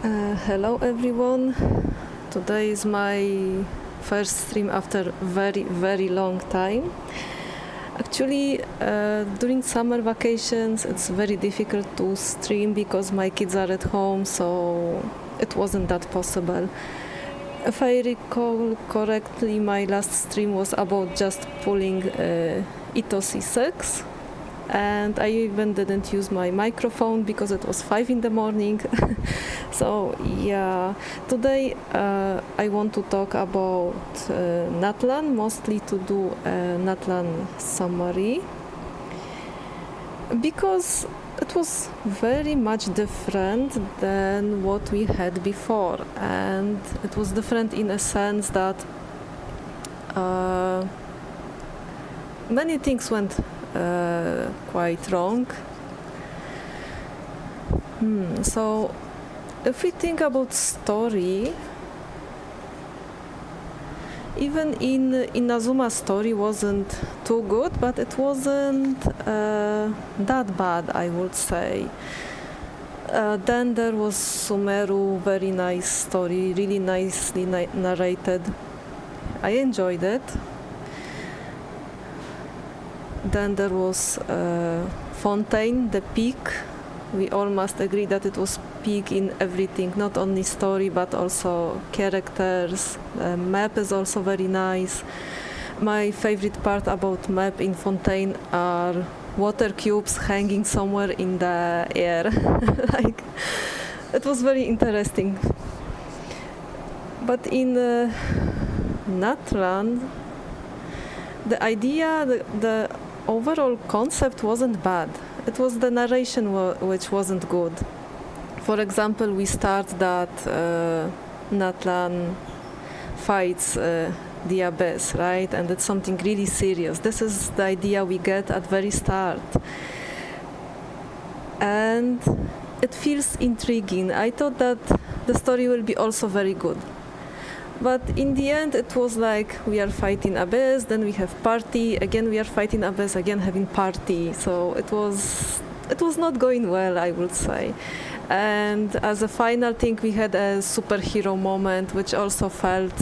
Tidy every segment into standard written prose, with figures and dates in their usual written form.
Hello everyone. Today is my first stream after very long time. Actually, during summer vacations it's very difficult to stream because my kids are at home, so it wasn't that possible. If I recall correctly, my last stream was about just pulling Ito C6, and I even didn't use my microphone because it was 5 in the morning. So yeah, today I want to talk about Natlan, mostly to do a Natlan summary, because it was very much different than what we had before, and it was different in a sense that many things went quite wrong. So if we think about story, even in Inazuma's story wasn't too good, but it wasn't that bad, I would say. Then there was Sumeru, very nice story, really nicely narrated. I enjoyed it. Then there was Fontaine, the peak. We all must agree that it was peak in everything, not only story but also characters. The map is also very nice. My favorite part about map in Fontaine are water cubes hanging somewhere in the air. Like, it was very interesting. But in Natlan, the idea, the overall concept wasn't bad. It was the narration which wasn't good. For example, we start that Natlan fights the abyss, right? And it's something really serious. This is the idea we get at very start. And it feels intriguing. I thought that the story will be also very good. But in the end, it was like we are fighting abyss, then we have party, again we are fighting abyss, again having party. So it was not going well, I would say. And as a final thing, we had a superhero moment, which also felt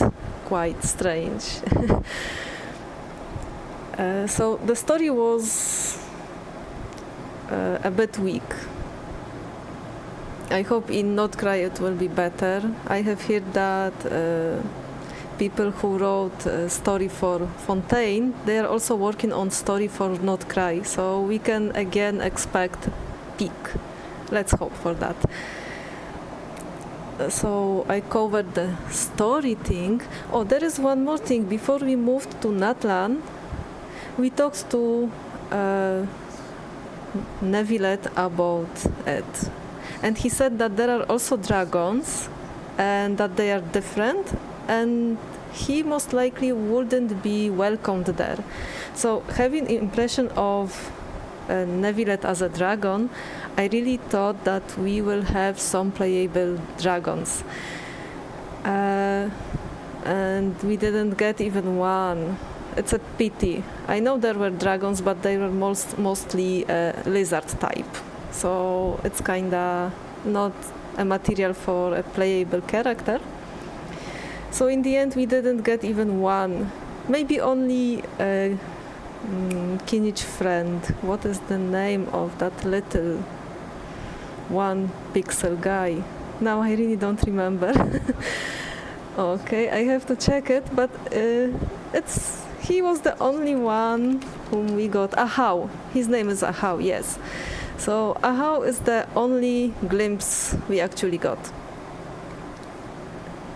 quite strange. So the story was a bit weak. I hope in Nod Krai it will be better. I have heard that people who wrote a story for Fontaine, they are also working on story for Nod Krai, so we can again expect peak. Let's hope for that. So I covered the story thing. Oh, there is one more thing. Before we moved to Natlan, we talked to Nevillet about it. And he said that there are also dragons and that they are different, and he most likely wouldn't be welcomed there. So having the impression of Nevillet as a dragon, I really thought that we will have some playable dragons. And we didn't get even one. It's a pity. I know there were dragons, but they were mostly lizard type. So it's kinda not a material for a playable character. So in the end we didn't get even one. Maybe only a Kinich friend. What is the name of that little 1 pixel guy? Now I really don't remember. Okay, I have to check it, but he was the only one whom we got. Ahau. His name is Ahau, yes. So Ahau is the only glimpse we actually got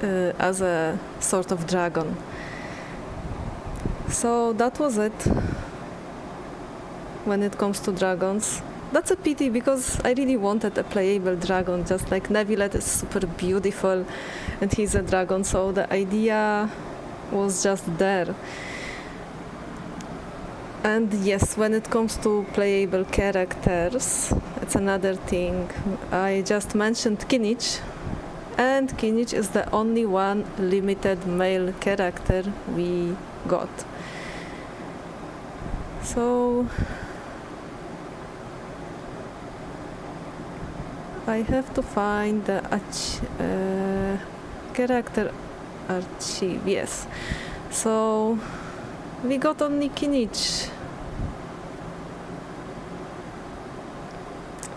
as a sort of dragon. So that was it when it comes to dragons. That's a pity because I really wanted a playable dragon, just like Nevillet is super beautiful and he's a dragon, so the idea was just there. And yes, when it comes to playable characters, it's another thing. I just mentioned Kinich, and Kinich is the only one limited male character we got. So I have to find the character archive, yes. So we got only Kinich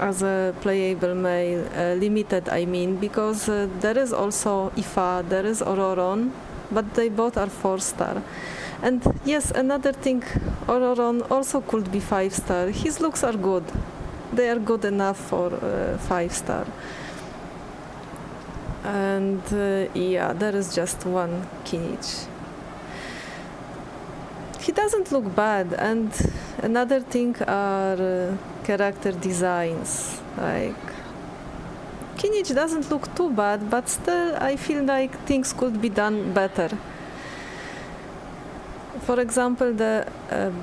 as a playable male, limited I mean, because there is also Ifa, there is Ororon, but they both are 4-star. And yes, another thing, Ororon also could be 5-star. His looks are good. They are good enough for 5-star. And yeah, there is just one Kinich. He doesn't look bad, and another thing are character designs. Like Kinich doesn't look too bad, but still I feel like things could be done better. For example, the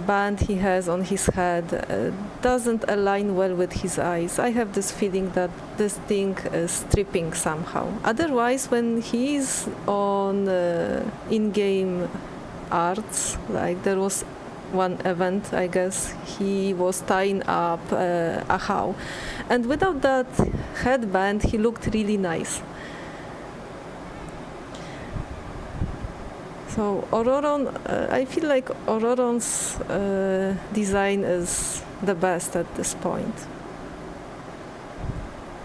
band he has on his head doesn't align well with his eyes. I have this feeling that this thing is stripping somehow. Otherwise, when he's on in-game arts, like there was one event, I guess, he was tying up Ahau. And without that headband, he looked really nice. So Ororon, I feel like Ororon's design is the best at this point.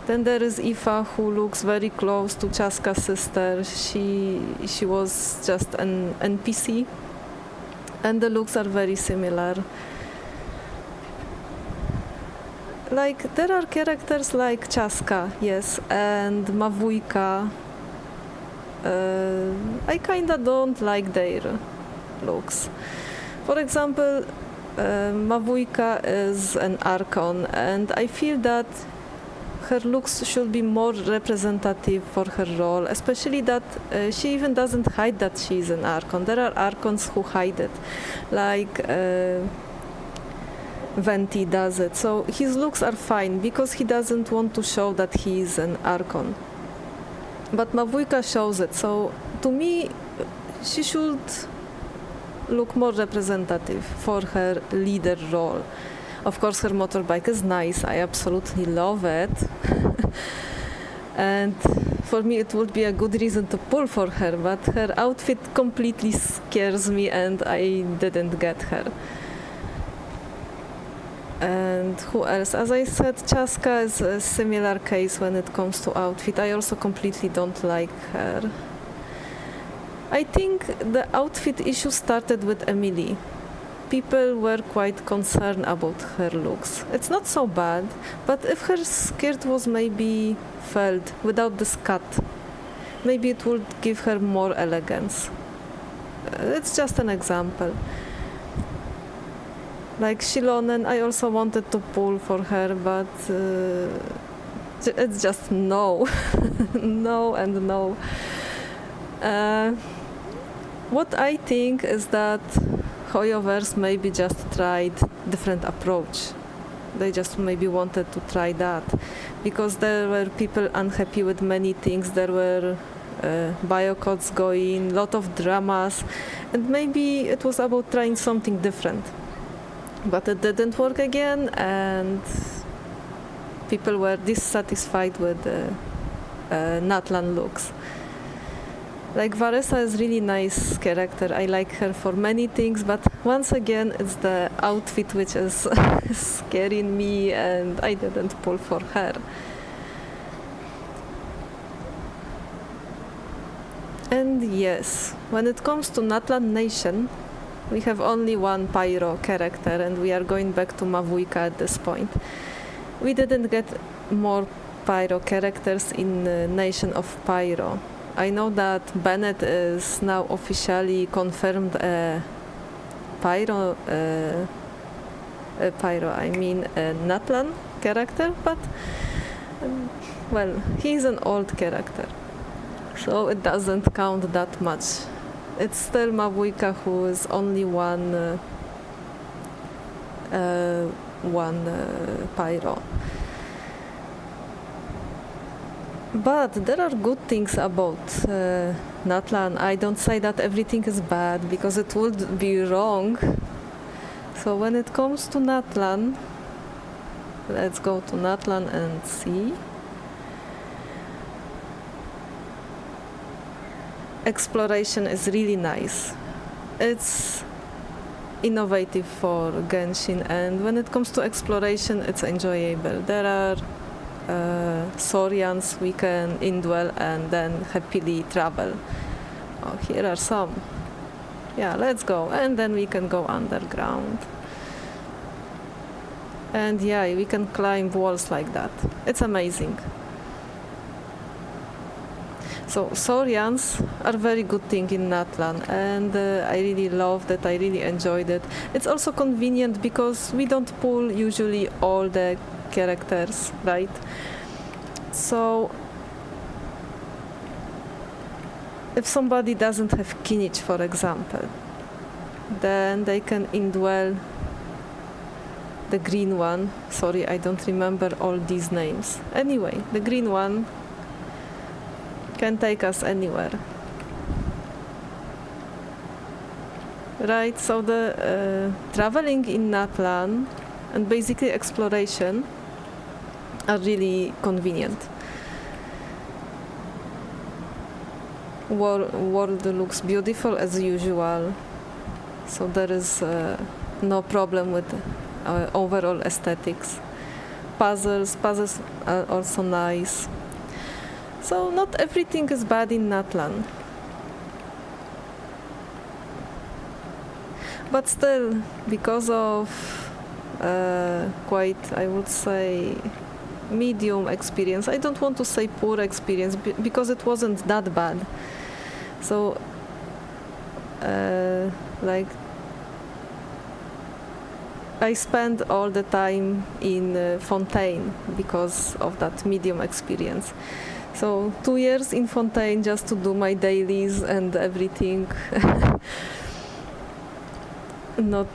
Then there is Ifa, who looks very close to Chaska's sister. She was just an NPC, and the looks are very similar. Like there are characters like Chaska, yes, and Mavujka. I kinda don't like their looks. For example, Mavujka is an Archon, and I feel that her looks should be more representative for her role, especially that she even doesn't hide that she's an Archon. There are Archons who hide it, like Venti does it. So his looks are fine because he doesn't want to show that he's an Archon. But Mavujka shows it, so to me, she should look more representative for her leader role. Of course, her motorbike is nice, I absolutely love it. And for me, it would be a good reason to pull for her, but her outfit completely scares me and I didn't get her. And who else? As I said, Chaska is a similar case when it comes to outfit. I also completely don't like her. I think the outfit issue started with Emily. People were quite concerned about her looks. It's not so bad, but if her skirt was maybe felt without this cut, maybe it would give her more elegance. It's just an example. Like Shilonen, I also wanted to pull for her, but it's just no. No and no. What I think is that Hoyoverse maybe just tried different approach. They just maybe wanted to try that. Because there were people unhappy with many things. There were biocodes going, lot of dramas, and maybe it was about trying something different. But it didn't work again, and people were dissatisfied with Natlan looks. Like Varesa is really nice character. I like her for many things, but once again, it's the outfit which is scaring me, and I didn't pull for her. And yes, when it comes to Natlan Nation, we have only one Pyro character, and we are going back to Mavujka at this point. We didn't get more Pyro characters in the Nation of Pyro. I know that Bennett is now officially confirmed a Pyro, Natlan character, but well, he's an old character, so it doesn't count that much. It's still Mavujka who is only one Pyro. But there are good things about Natlan. I don't say that everything is bad, because it would be wrong. So when it comes to Natlan, let's go to Natlan and see. exploration is really nice. It's innovative for Genshin, and when it comes to exploration, it's enjoyable. There are Saurians we can indwell and then happily travel. Oh, here are some. Yeah, let's go. And then we can go underground. And yeah, we can climb walls like that. It's amazing. So Saurians are very good thing in Natlan, and I really loved it. I really enjoyed it. It's also convenient because we don't pull usually all the characters, right? So if somebody doesn't have Kinich, for example, then they can indwell the green one. Sorry, I don't remember all these names. Anyway, the green one can take us anywhere. Right, so the traveling in Natlan and basically exploration are really convenient. World looks beautiful as usual, so there is no problem with overall aesthetics. Puzzles are also nice. So not everything is bad in Natlan. But still, because of quite, I would say, medium experience, I don't want to say poor experience, because it wasn't that bad. So, like, I spent all the time in Fontaine because of that medium experience. So 2 years in Fontaine just to do my dailies and everything. Not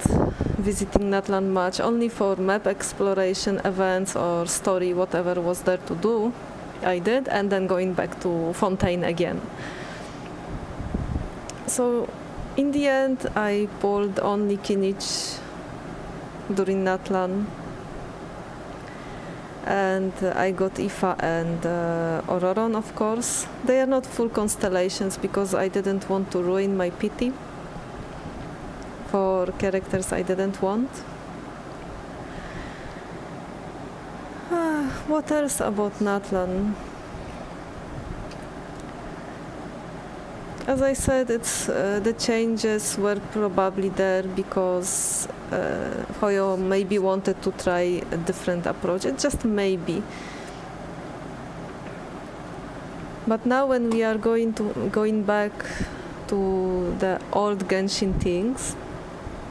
visiting Natlan much, only for map exploration, events or story, whatever was there to do, I did, and then going back to Fontaine again. So in the end, I pulled only Kinich during Natlan, and I got Ifa and Ororon, of course. They are not full constellations because I didn't want to ruin my pity for characters I didn't want. What else about Natlan? As I said, it's the changes were probably there because Hoyo maybe wanted to try a different approach. It's just maybe. But now when we are going back to the old Genshin things,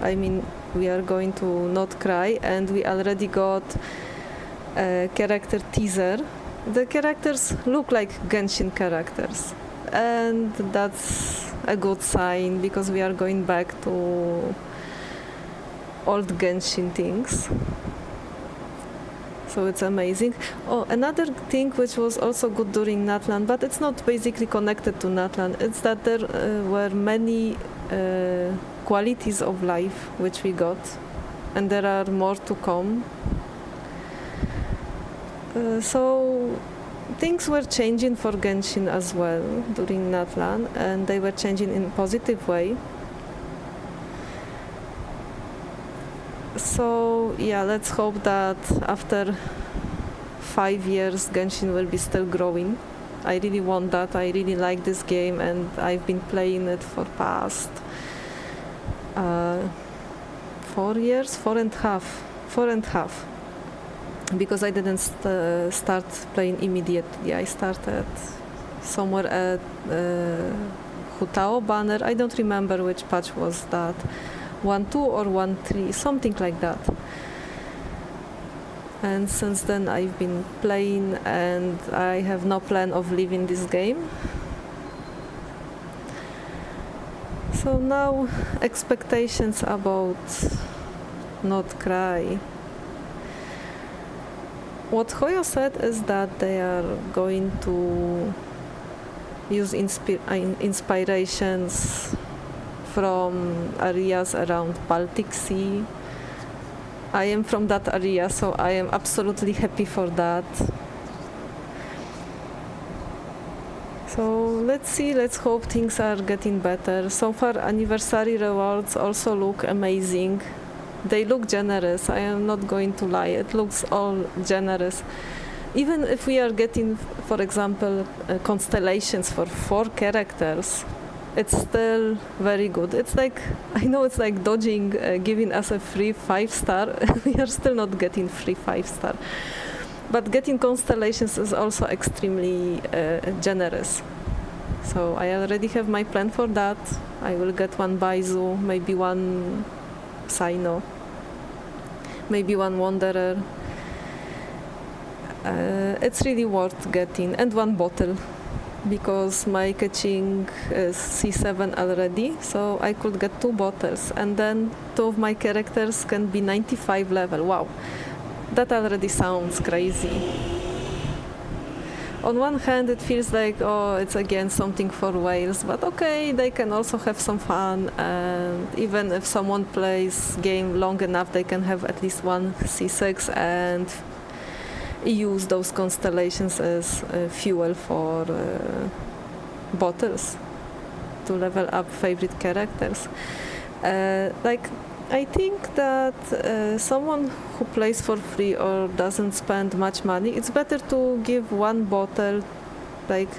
I mean, we are going to Nod Krai, and we already got a character teaser. The characters look like Genshin characters, and that's a good sign because we are going back to old Genshin things. So it's amazing. Oh, another thing which was also good during Natlan, but it's not basically connected to Natlan, it's that there were many qualities of life which we got, and there are more to come. So things were changing for Genshin as well during Natlan, and they were changing in a positive way. So yeah, let's hope that after 5 years Genshin will be still growing. I really want that. I really like this game, and I've been playing it for past 4 years, 4.5, because I didn't start playing immediately. I started somewhere at Hutao banner. I don't remember which patch was that, 1.2 or 1.3, something like that. And since then I've been playing, and I have no plan of leaving this game. So now expectations about Nod Krai. What Hoyo said is that they are going to use inspirations from areas around Baltic Sea. I am from that area, so I am absolutely happy for that. So let's see, let's hope things are getting better. So far, anniversary rewards also look amazing. They look generous, I am not going to lie, it looks all generous. Even if we are getting, for example, constellations for 4 characters, it's still very good. It's like, I know it's like dodging giving us a free 5-star, we are still not getting free 5-star. But getting constellations is also extremely generous. So I already have my plan for that. I will get one Baizu, maybe one Sino, maybe one Wanderer. It's really worth getting, and one bottle, because my catching is C7 already, so I could get 2 bottles, and then 2 of my characters can be 95 level. Wow, that already sounds crazy. On one hand, it feels like, oh, it's again something for whales, but okay, they can also have some fun, and even if someone plays game long enough, they can have at least one C6 and use those constellations as fuel for bottles to level up favorite characters. Like, I think that someone who plays for free or doesn't spend much money, it's better to give one bottle, like,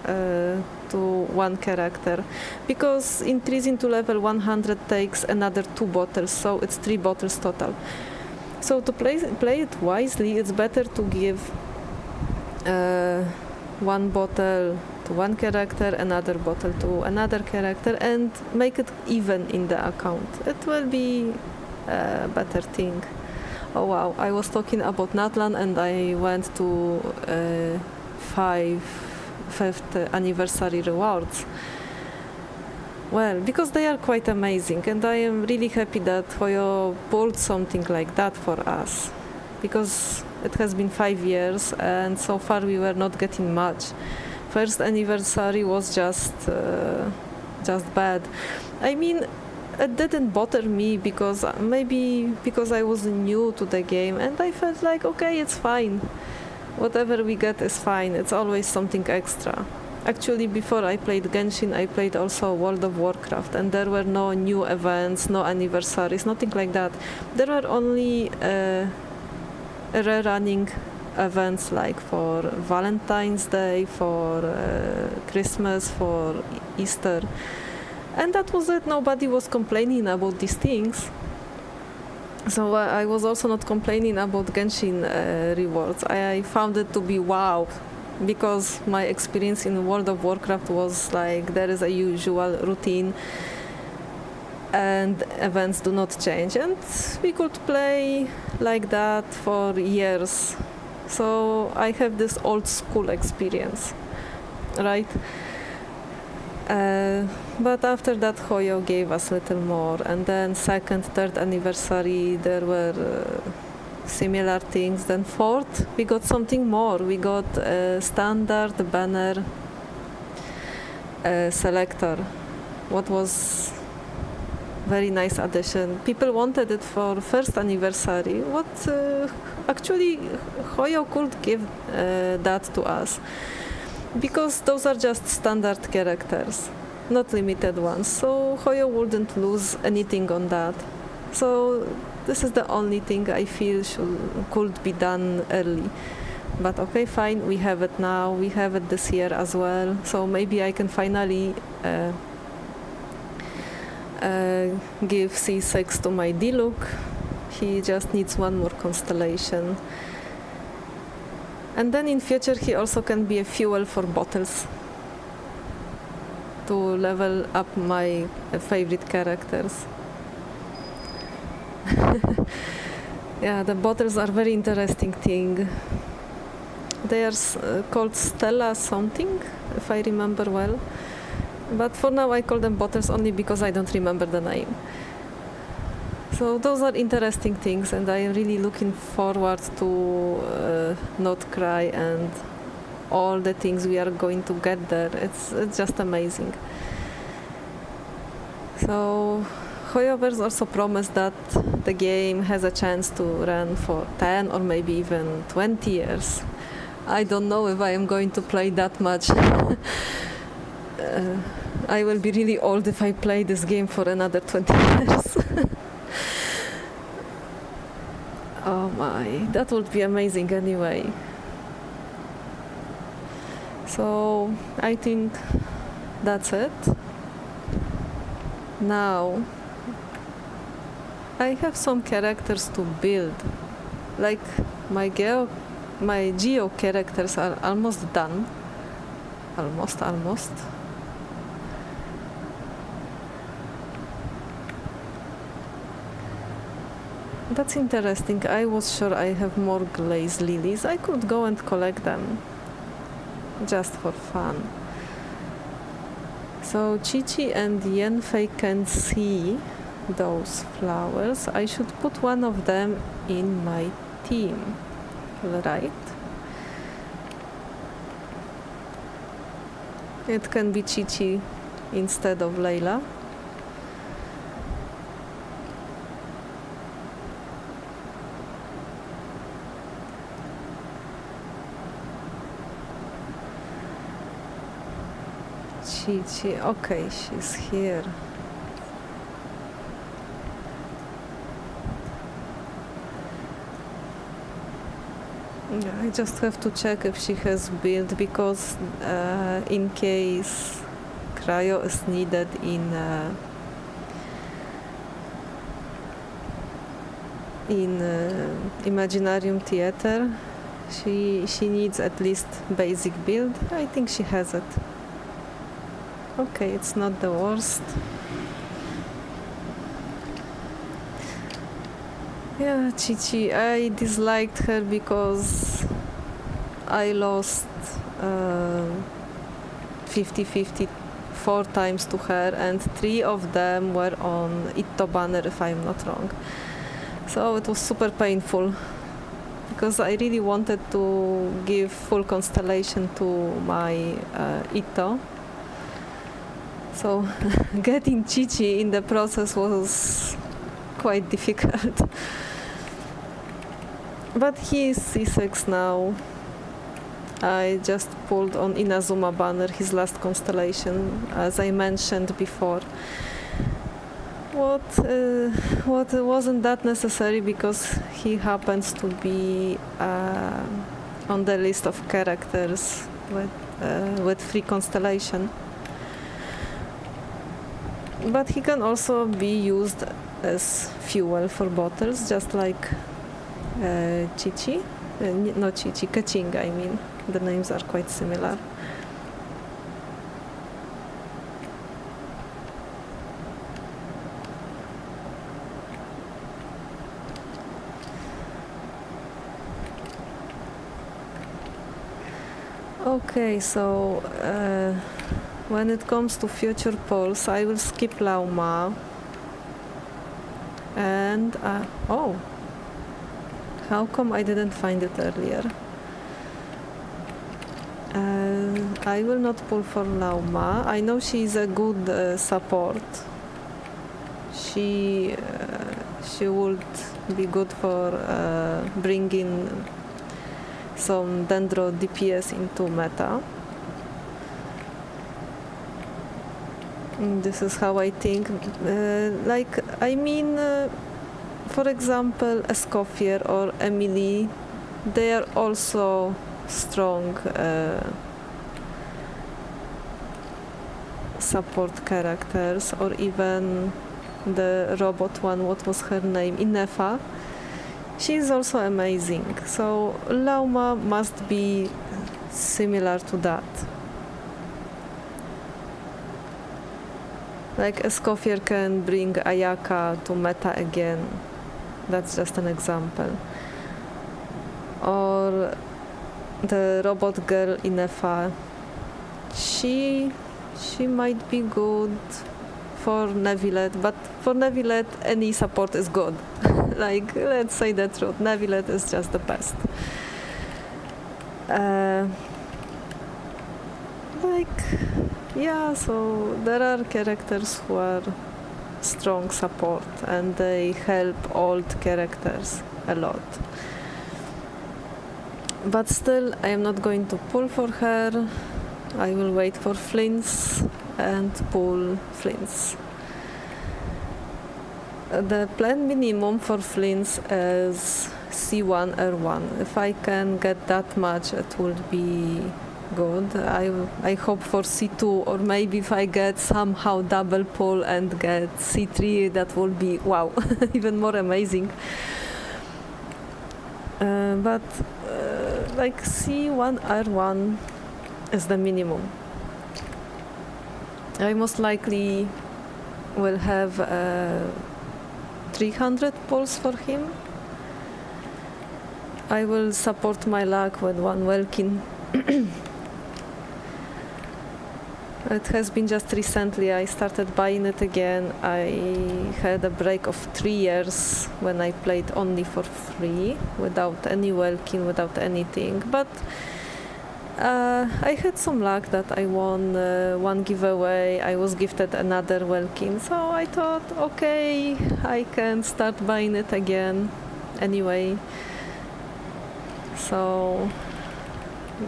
to one character, because increasing to level 100 takes another 2 bottles, so it's 3 bottles total. So to play it wisely, it's better to give one bottle to one character, another bottle to another character, and make it even in the account. It will be a better thing. Oh wow, I was talking about Natlan and I went to 5th anniversary rewards. Well, because they are quite amazing, and I am really happy that Hoyo pulled something like that for us, because it has been 5 years and so far we were not getting much. First anniversary was just bad. I mean, it didn't bother me because maybe because I was new to the game and I felt like, okay, it's fine. Whatever we get is fine. It's always something extra. Actually, before I played Genshin, I played also World of Warcraft, and there were no new events, no anniversaries, nothing like that. There were only rerunning events like for Valentine's Day, for Christmas, for Easter. And that was it. Nobody was complaining about these things. So I was also not complaining about Genshin rewards. I found it to be wow, because my experience in World of Warcraft was like there is a usual routine and events do not change, and we could play like that for years. So I have this old school experience, right? But after that Hoyo gave us a little more, and then 2nd, 3rd anniversary there were similar things. Then 4th we got something more. We got a standard banner selector, what was very nice addition. People wanted it for 1st anniversary. What actually Hoyo could give that to us, because those are just standard characters, not limited ones, so Hoyo wouldn't lose anything on that. So this is the only thing I feel could be done early. But okay, fine, we have it now, we have it this year as well, so maybe I can finally give C6 to my Diluc. He just needs one more constellation. And then in future he also can be a fuel for bottles to level up my favorite characters. Yeah, the bottles are very interesting thing. They are called Stella something, if I remember well. But for now I call them bottles only because I don't remember the name. So those are interesting things, and I am really looking forward to Nod Krai and all the things we are going to get there. It's just amazing. So Hoyoverse also promised that the game has a chance to run for 10 or maybe even 20 years. I don't know if I am going to play that much. I will be really old if I play this game for another 20 years. Oh my, that would be amazing anyway. So I think that's it. Now I have some characters to build. Like my geo characters are almost done. Almost. That's interesting. I was sure I have more glaze lilies. I could go and collect them. Just for fun. So Chichi and Yenfei can see those flowers. I should put one of them in my team, right? It can be Chichi instead of Layla. Chichi, okay, she's here. Yeah, I just have to check if she has built, because in case cryo is needed in Imaginarium Theater, she needs at least basic build. I think she has it. Okay, it's not the worst. Yeah, Chichi, I disliked her because I lost 50-50 4 times to her, and 3 of them were on Itto banner, if I'm not wrong. So it was super painful, because I really wanted to give full constellation to my Itto. So getting Chichi in the process was quite difficult. But he is C6 now. I just pulled on Inazuma banner, his last constellation, as I mentioned before. What wasn't that necessary, because he happens to be on the list of characters with free constellation. But he can also be used as fuel for bottles, just like Chichi. Not Chichi, Kaching, I mean. The names are quite similar. Okay, so when it comes to future polls, I will skip Lauma. And oh, how come I didn't find it earlier? I will not pull for Lauma. I know she is a good support. She would be good for bringing some Dendro DPS into meta. This is how I think. For example, Escoffier or Emily, they are also strong support characters, or even the robot one, what was her name? Inefa. She is also amazing. So Lauma must be similar to that. Like Escoffier can bring Ayaka to meta again. That's just an example. Or the robot girl Inefa. She might be good for Nevillet, but for Nevillet any support is good. Like, let's say the truth, Nevillet is just the best. So there are characters who are strong support, and they help old characters a lot. But still, I am not going to pull for her. I will wait for Flins and pull Flins. The plan minimum for Flins is C1 R1. If I can get that much, it will be good. I hope for C2, or maybe if I get somehow double pull and get C3, that will be wow, even more amazing. But like C1 R1 is the minimum. I most likely will have 300 pulls for him. I will support my luck with one Welkin. It has been just recently I started buying it again. I had a break of 3 years when I played only for free, without any Welkin, without anything. But I had some luck that I won one giveaway. I was gifted another Welkin, so I thought, okay, I can start buying it again anyway. So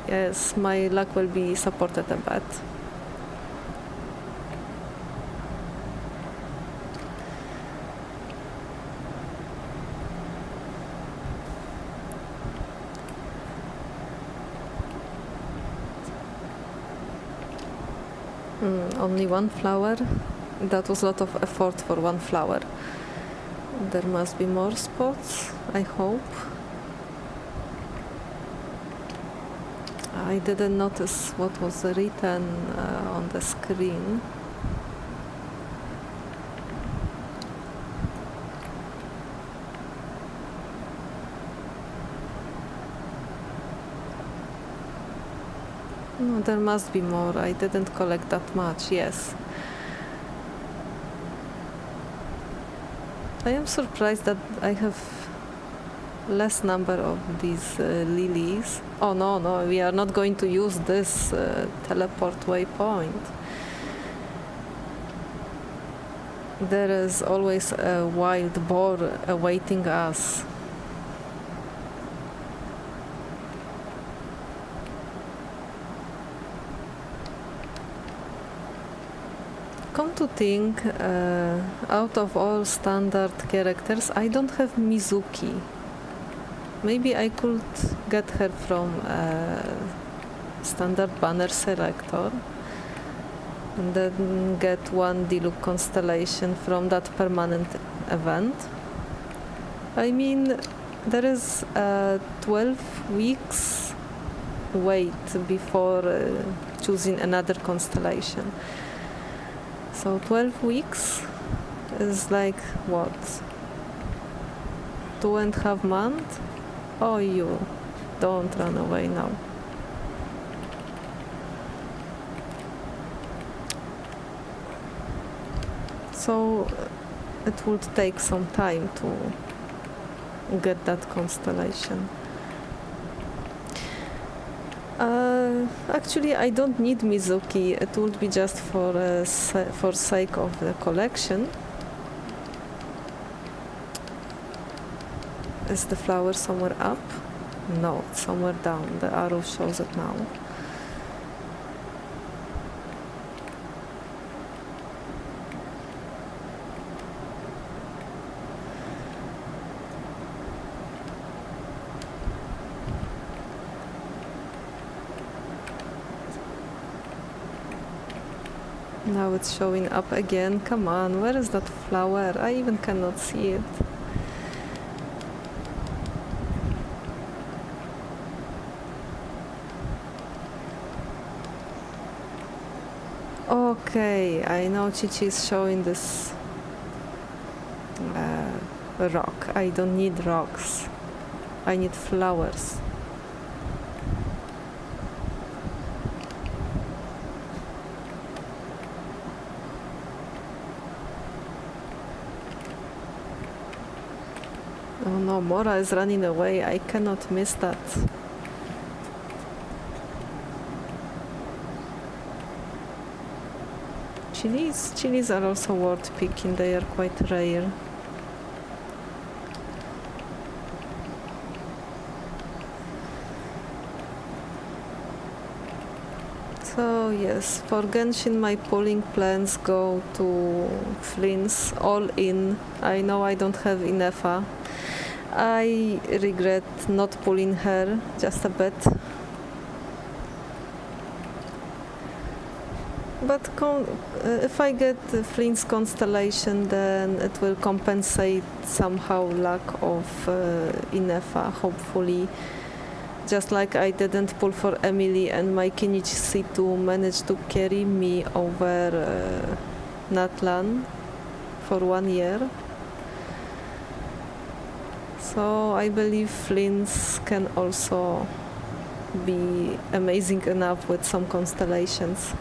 yes, my luck will be supported a bit. Only one flower. That was a lot of effort for one flower. There must be more spots, I hope. I didn't notice what was written on the screen. No, there must be more. I didn't collect that much, yes. I am surprised that I have less number of these lilies. Oh no, we are not going to use this teleport waypoint. There is always a wild boar awaiting us. Come to think, out of all standard characters, I don't have Mizuki. Maybe I could get her from standard banner selector and then get one Diluc constellation from that permanent event. I mean, there is 12 weeks wait before choosing another constellation. So 12 weeks is like what? 2.5 months? Oh, you don't run away now. So it would take some time to get that constellation. Actually, I don't need Mizuki. It would be just for sake of the collection. Is the flower somewhere up? No, it's somewhere down. The arrow shows it now. Now it's showing up again. Come on, where is that flower? I even cannot see it. Okay, I know Chichi is showing this rock. I don't need rocks. I need flowers. Oh no, Mora is running away. I cannot miss that. Chilies are also worth picking. They are quite rare. So So yes, for Genshin my pulling plans go to Flins, all in. I know I don't have Inefa. I regret not pulling her just a bit. But if I get the Flint's constellation, then it will compensate somehow lack of Inefa, hopefully. Just like I didn't pull for Emily and my Kinichi C2 managed to carry me over Natlan for 1 year. So I believe Flins can also be amazing enough with some constellations.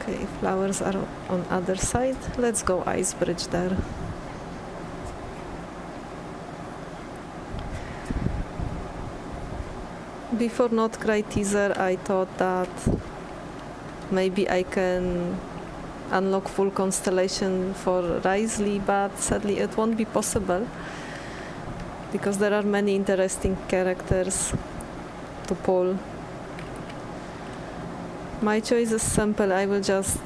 Okay, flowers are on other side. Let's go ice bridge there. Before Nod Krai teaser, I thought that maybe I can unlock full constellation for Risley, but sadly it won't be possible because there are many interesting characters to pull. My choice is simple. I will just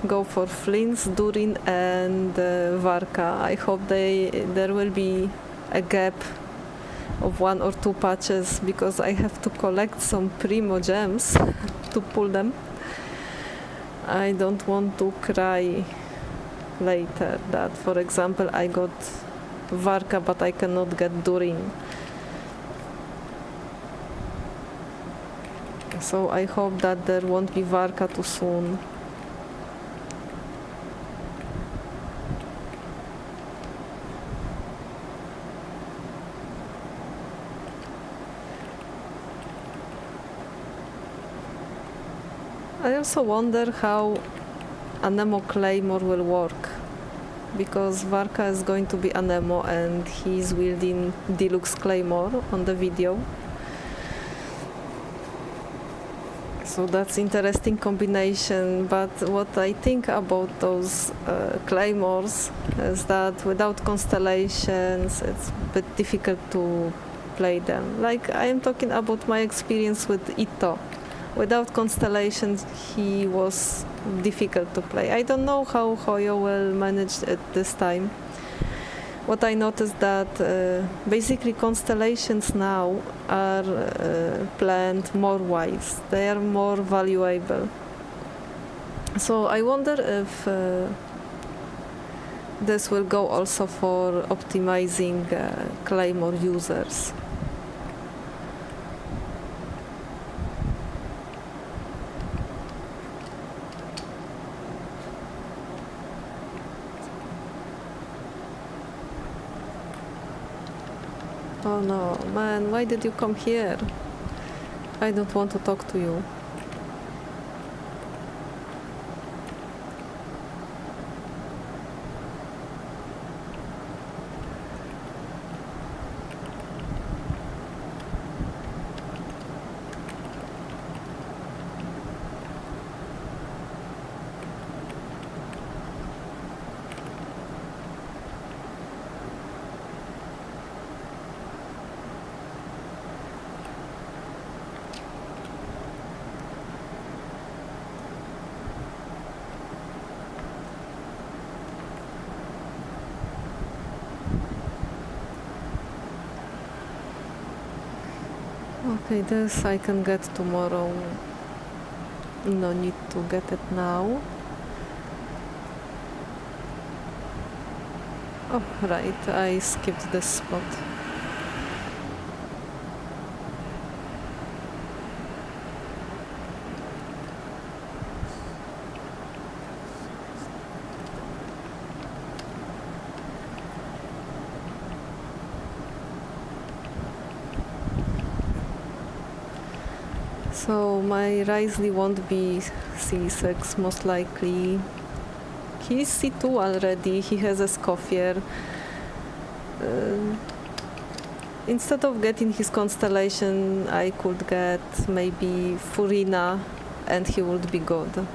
go for Flins, Durin and Varka. I hope there will be a gap of 1 or 2 patches because I have to collect some primo gems to pull them. I don't want to cry later that, for example, I got Varka but I cannot get Durin. So I hope that there won't be Varka too soon. I also wonder how Anemo Claymore will work, because Varka is going to be Anemo and he's wielding Deluxe Claymore on the video. So that's interesting combination, but what I think about those claymores is that without constellations it's a bit difficult to play them. Like I am talking about my experience with Itto. Without constellations he was difficult to play. I don't know how Hoyo will manage it this time. What I noticed that basically constellations now are planned more wise. They are more valuable. So I wonder if this will go also for optimizing Claymore users. Oh no, man, why did you come here? I don't want to talk to you. Okay, this I can get tomorrow. No need to get it now. Oh, right, I skipped this spot. So my Risley won't be C6 most likely. He's C2 already, he has a Scoffier. Instead of getting his constellation, I could get maybe Furina and he would be good.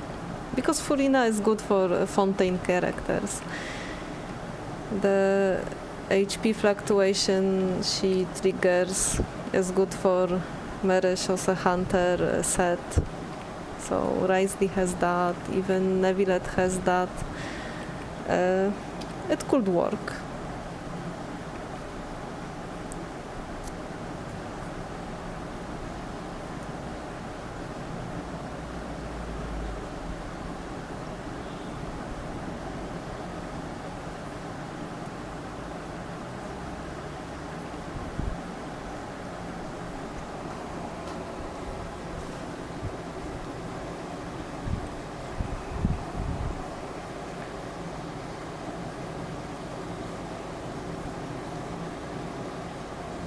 Because Furina is good for Fontaine characters. The HP fluctuation she triggers is good for Mereshose Hunter set. So Raisli has that, even Nevilet has that. It could work.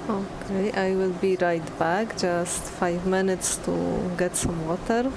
Okay, I will be right back, just 5 minutes to get some water.